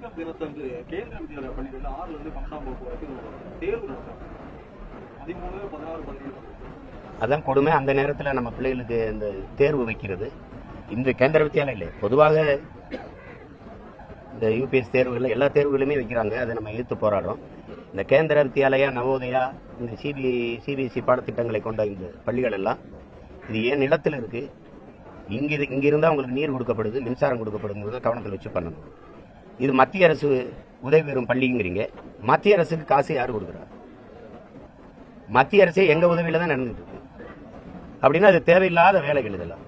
அம்பேத்கர் தினத்தன்று கேந்திர வித்யாலயா பள்ளிகளில் 6ல இருந்து 12ஆம் வகுப்பு வரைக்கும் தேர்வு நடத்துறாங்க. 13, 16, 17. அதான் கொடுமை. அந்த நேரத்தில் நம்ம பிள்ளைகளுக்கு இந்த தேர்வு வைக்கிறது இந்த கேந்திர வித்தியாலயம் இல்லை, பொதுவாக இந்த யூபிஎஸ் தேர்வுகள் எல்லா தேர்வுகளுமே வைக்கிறாங்க. அதை நம்ம எதிர்த்து போராடுறோம். இந்த கேந்திர வித்தியாலயா, நவோதயா, இந்த சிபிஎஸ்சி பாடத்திட்டங்களை கொண்ட இந்த பள்ளிகள் எல்லாம் இது ஏன் நிலத்தில் இருக்கு, இங்க இருந்தால் அவங்களுக்கு நீர் கொடுக்கப்படுது, மின்சாரம் கொடுக்கப்படுங்கிறத கவனத்தில் வச்சு பண்ணணும். இது மத்திய அரசு உதவி பெறும் பள்ளிங்கிறீங்க. மத்திய அரசுக்கு காசு யாரு கொடுக்குறா? மத்திய அரசே எங்க உதவியில தான் நடந்துட்டு இருக்கு. அப்படின்னா அது தேவையில்லாத வேலைகள். இதெல்லாம்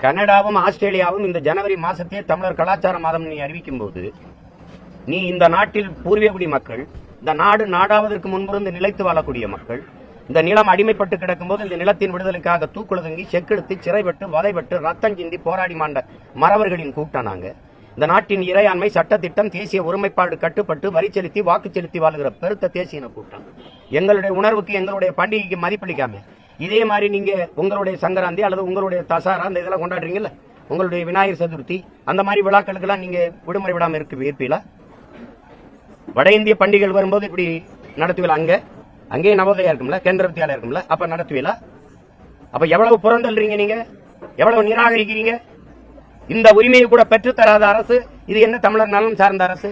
கனடாவும் ஆஸ்திரேலியாவும் இந்த ஜனவரி மாசத்தையே தமிழர் கலாச்சார மாதம் நீ அறிவிக்கும் போது, நீ இந்த நாட்டில் பூர்வீகுடி மக்கள், இந்த நாடு நாடாவதற்கு முன்பிருந்து நிலைத்து வாழக்கூடிய மக்கள், இந்த நிலம் அடிமைப்பட்டு கிடக்கும் போது இந்த நிலத்தின் விடுதலைக்காக தூக்குழுதங்கி செக்கெடுத்து சிறைப்பட்டு வதைப்பட்டு ரத்தம் சிந்தி போராடி மாண்ட மறவர்களின் கூட்டம் நாங்க. இந்த நாட்டின் இறையாண்மை, சட்டத்திட்டம், தேசிய ஒருமைப்பாடு கட்டுப்பட்டு வரி செலுத்தி வாக்கு செலுத்தி வாழ்கிற பெருத்த தேசிய கூட்டம். எங்களுடைய உணர்வுக்கு, எங்களுடைய பண்டிகைக்கு மதிப்பளிக்காம இதே மாதிரி நீங்க உங்களுடைய சங்கராந்தி அல்லது உங்களுடைய தசாரா அந்த இதெல்லாம் கொண்டாடுறீங்கல்ல, உங்களுடைய விநாயகர் சதுர்த்தி, அந்த மாதிரி விழாக்களுக்கெல்லாம் நீங்க விடுமுறை விடாம இருப்பீங்களா? வட இந்திய பண்டிகைகள் வரும்போது இப்படி நடத்துவீங்களா? அங்கேயே நவோதயா இருக்கும்ல, கேந்திர வித்தியாலயம் இருக்கும்ல, அப்ப நடத்துவீங்களா? அப்ப எவ்வளவு புறந்தல்றீங்க நீங்க, எவ்வளவு நிராகரிக்கிறீங்க? இந்த உரிமையை கூட பெற்றுத்தராத அரசு இது என்ன தமிழர் நலன் சார்ந்த அரசு?